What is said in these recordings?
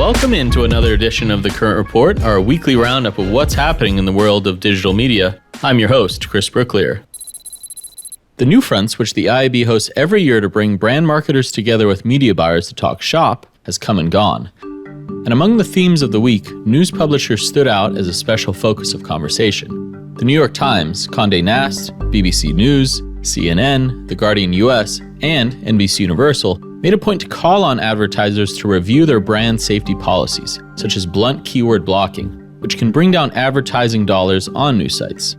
Welcome into another edition of The Current Report, our weekly roundup of what's happening in the world of digital media. I'm your host, Chris Brooklier. The NewFronts, which the IAB hosts every year to bring brand marketers together with media buyers to talk shop, has come and gone. And among the themes of the week, news publishers stood out as a special focus of conversation. The New York Times, Condé Nast, BBC News, CNN, The Guardian US, and NBC Universal made a point to call on advertisers to review their brand safety policies, such as blunt keyword blocking, which can bring down advertising dollars on news sites.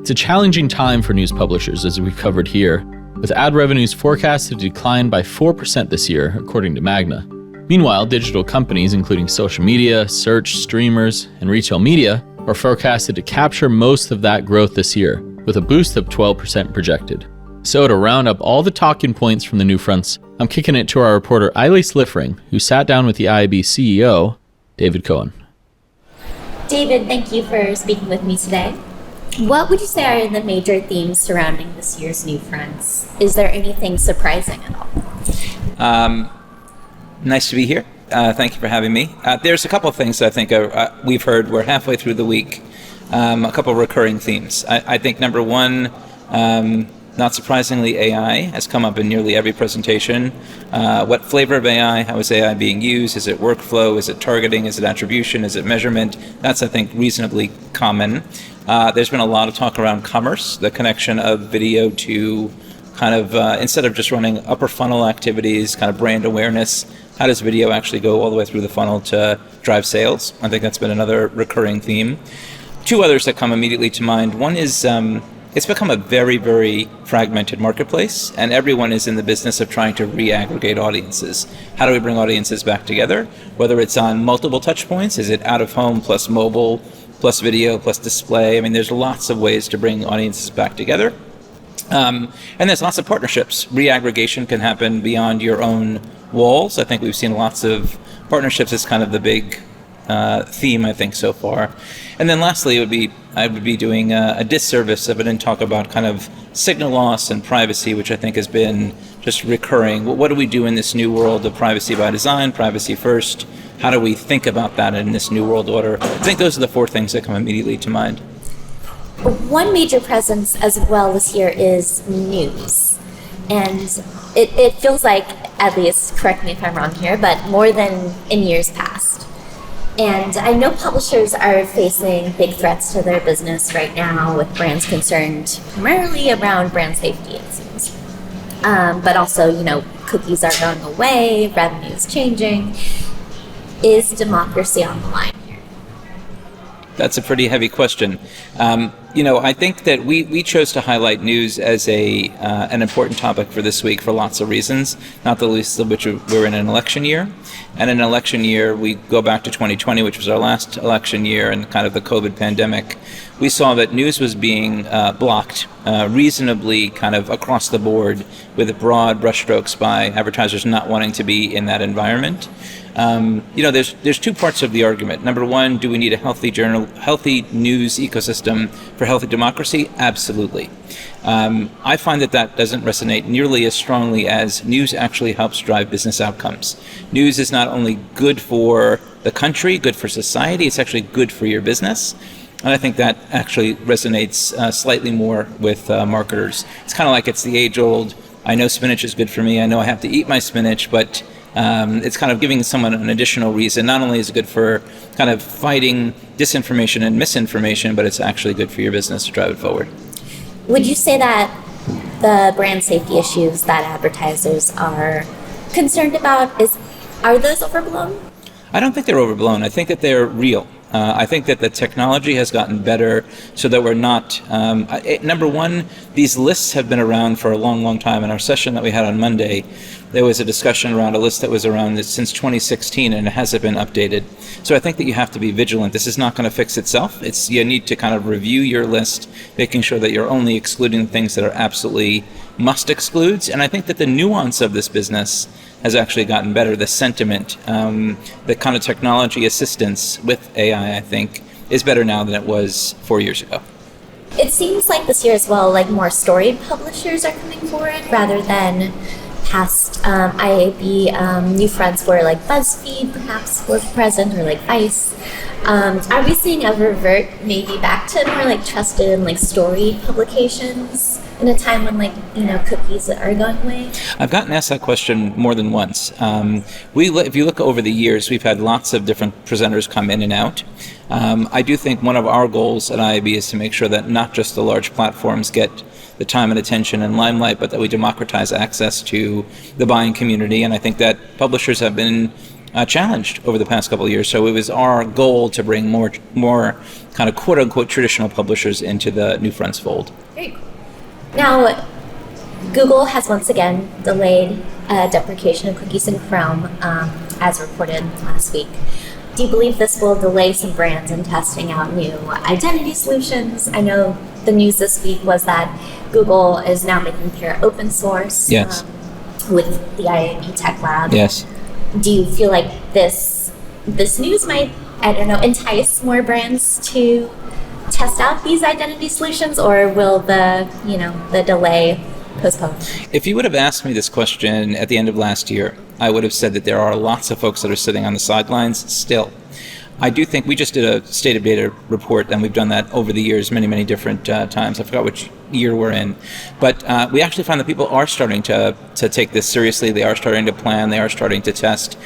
It's a challenging time for news publishers, as we've covered here, with ad revenues forecasted to decline by 4% this year, according to Magna. Meanwhile, digital companies, including social media, search, streamers, and retail media, are forecasted to capture most of that growth this year, with a boost of 12% projected. So to round up all the talking points from the NewFronts, I'm kicking it to our reporter Eilis Liffring, who sat down with the IAB CEO, David Cohen. David, thank you for speaking with me today. What would you say are the major themes surrounding this year's NewFronts? Is there anything surprising at all? Nice to be here. Thank you for having me. There's a couple of things I think we've heard. We're halfway through the week. A couple of recurring themes. I think number one, not surprisingly, AI has come up in nearly every presentation. What flavor of AI? How is AI being used? Is it workflow? Is it targeting? Is it attribution? Is it measurement? That's, I think, reasonably common. There's been a lot of talk around commerce, the connection of video to kind of, instead of just running upper funnel activities, kind of brand awareness, how does video actually go all the way through the funnel to drive sales? I think that's been another recurring theme. Two others that come immediately to mind. One is, it's become a very, very fragmented marketplace, and everyone is in the business of trying to re-aggregate audiences. How do we bring audiences back together? Whether it's on multiple touch points, is it out of home plus mobile, plus video, plus display? I mean, there's lots of ways to bring audiences back together. And there's lots of partnerships. Re-aggregation can happen beyond your own walls. I think we've seen lots of partnerships as kind of the big theme, I think, so far. And then lastly, I would be doing a disservice if I didn't talk about kind of signal loss and privacy, which I think has been just recurring. What do we do in this new world of privacy by design, privacy first? How do we think about that in this new world order? I think those are the four things that come immediately to mind. One major presence as well this year is news. And it feels like, at least, correct me if I'm wrong here, but more than in years past. And I know publishers are facing big threats to their business right now, with brands concerned primarily around brand safety, it seems. But also, cookies are going away, revenue is changing. Is democracy on the line here? That's a pretty heavy question. I think that we chose to highlight news as an important topic for this week for lots of reasons, not the least of which we're in an election year. And in an election year, we go back to 2020, which was our last election year, and kind of the COVID pandemic. We saw that news was being blocked reasonably kind of across the board with broad brushstrokes by advertisers not wanting to be in that environment. There's two parts of the argument. Number one, do we need a healthy news ecosystem for healthy democracy? Absolutely. I find that doesn't resonate nearly as strongly as news actually helps drive business outcomes. News is not only good for the country, good for society, it's actually good for your business. And I think that actually resonates slightly more with marketers. It's kind of like it's the age-old, I know spinach is good for me, I know I have to eat my spinach, but it's kind of giving someone an additional reason. Not only is it good for kind of fighting disinformation and misinformation, but it's actually good for your business to drive it forward. Would you say that the brand safety issues that advertisers are concerned about, are those overblown? I don't think they're overblown. I think that they're real. I think that the technology has gotten better so that we're not, number one, these lists have been around for a long, long time. In our session that we had on Monday, there was a discussion around a list that was around since 2016 and it hasn't been updated. So I think that you have to be vigilant. This is not going to fix itself. You need to kind of review your list, making sure that you're only excluding things that are absolutely must excludes. And I think that the nuance of this business has actually gotten better. The sentiment, the kind of technology assistance with AI, I think, is better now than it was 4 years ago. It seems like this year as well, like more storied publishers are coming forward rather than past IAB NewFronts where like BuzzFeed perhaps was present, or like Vice. Are we seeing a revert maybe back to more like trusted and like story publications in a time when cookies are going away? I've gotten asked that question more than once. If you look over the years, we've had lots of different presenters come in and out. I do think one of our goals at IAB is to make sure that not just the large platforms get the time and attention and limelight, but that we democratize access to the buying community. And I think that publishers have been challenged over the past couple of years. So it was our goal to bring more kind of quote unquote traditional publishers into the NewFronts fold. Very cool. Now, Google has once again delayed deprecation of cookies in Chrome, as reported last week. Do you believe this will delay some brands in testing out new identity solutions? I know the news this week was that Google is now making Pair open source. Yes. With the IAB Tech Lab. Yes. Do you feel like this news might, entice more brands to test out these identity solutions, or will the delay postpone? If you would have asked me this question at the end of last year, I would have said that there are lots of folks that are sitting on the sidelines still. I do think we just did a state of data report, and we've done that over the years, many different times. I forgot which year we're in. But we actually find that people are starting to take this seriously. They are starting to plan. They are starting to test.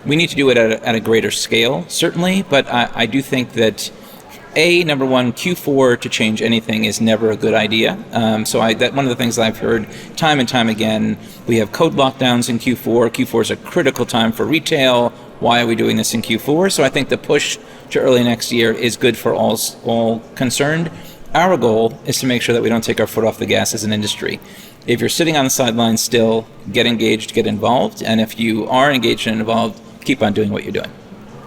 We need to do it at a greater scale, certainly. But I do think that, number one, Q4 to change anything is never a good idea. That one of the things that I've heard time and time again, we have code lockdowns in Q4. Q4 is a critical time for retail. Why are we doing this in Q4? So I think the push to early next year is good for all concerned. Our goal is to make sure that we don't take our foot off the gas as an industry. If you're sitting on the sidelines still, get engaged, get involved. And if you are engaged and involved, keep on doing what you're doing.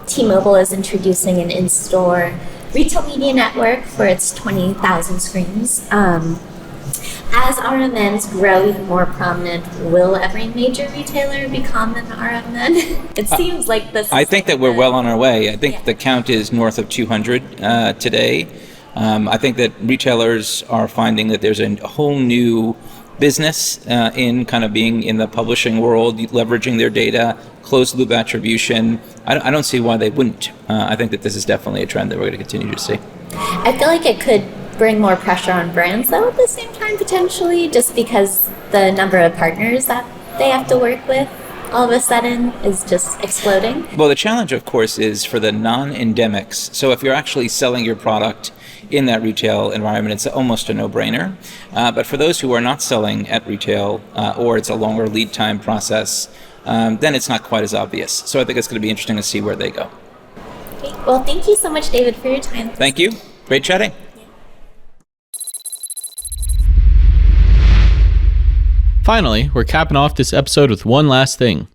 T-Mobile is introducing an in-store retail media network for its 20,000 screens. As RMNs grow even more prominent, will every major retailer become an RMN? It seems like this. I think that we're well on our way. I think the count is north of 200 today. I think that retailers are finding that there's a whole new business in kind of being in the publishing world, leveraging their data, closed loop attribution. I don't see why they wouldn't. I think that this is definitely a trend that we're going to continue to see. I feel like it could bring more pressure on brands, though, at the same time, potentially, just because the number of partners that they have to work with all of a sudden is just exploding. Well, the challenge, of course, is for the non-endemics. So if you're actually selling your product in that retail environment, it's almost a no-brainer. But for those who are not selling at retail, or it's a longer lead time process, then it's not quite as obvious. So I think it's going to be interesting to see where they go. Okay. Well, thank you so much, David, for your time. Thank you. Great chatting. Finally, we're capping off this episode with one last thing.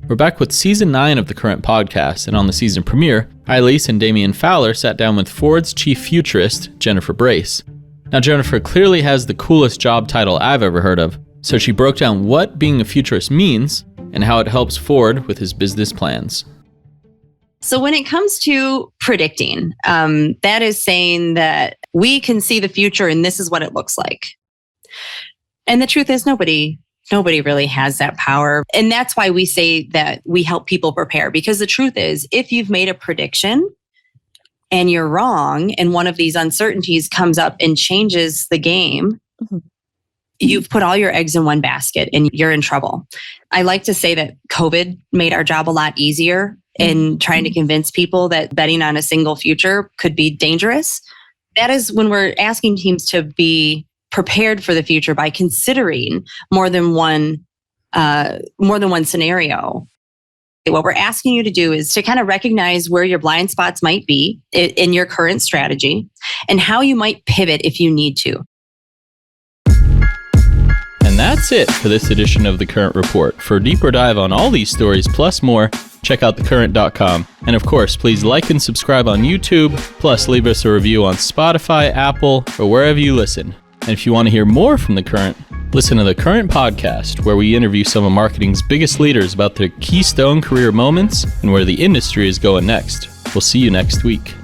We're back with Season 9 of the current podcast, and on the season premiere, Eileen and Damian Fowler sat down with Ford's chief futurist, Jennifer Brace. Now, Jennifer clearly has the coolest job title I've ever heard of, so she broke down what being a futurist means and how it helps Ford with his business plans. So when it comes to predicting, that is saying that we can see the future and this is what it looks like. And the truth is nobody really has that power. And that's why we say that we help people prepare, because the truth is, if you've made a prediction and you're wrong and one of these uncertainties comes up and changes the game, you've put all your eggs in one basket and you're in trouble. I like to say that COVID made our job a lot easier in trying to convince people that betting on a single future could be dangerous. That is when we're asking teams to be prepared for the future by considering more than one scenario. What we're asking you to do is to kind of recognize where your blind spots might be in your current strategy and how you might pivot if you need to. And that's it for this edition of The Current Report. For a deeper dive on all these stories plus more, check out thecurrent.com. And of course, please like and subscribe on YouTube, plus leave us a review on Spotify, Apple, or wherever you listen. And if you want to hear more from The Current, listen to The Current Podcast, where we interview some of marketing's biggest leaders about their keystone career moments and where the industry is going next. We'll see you next week.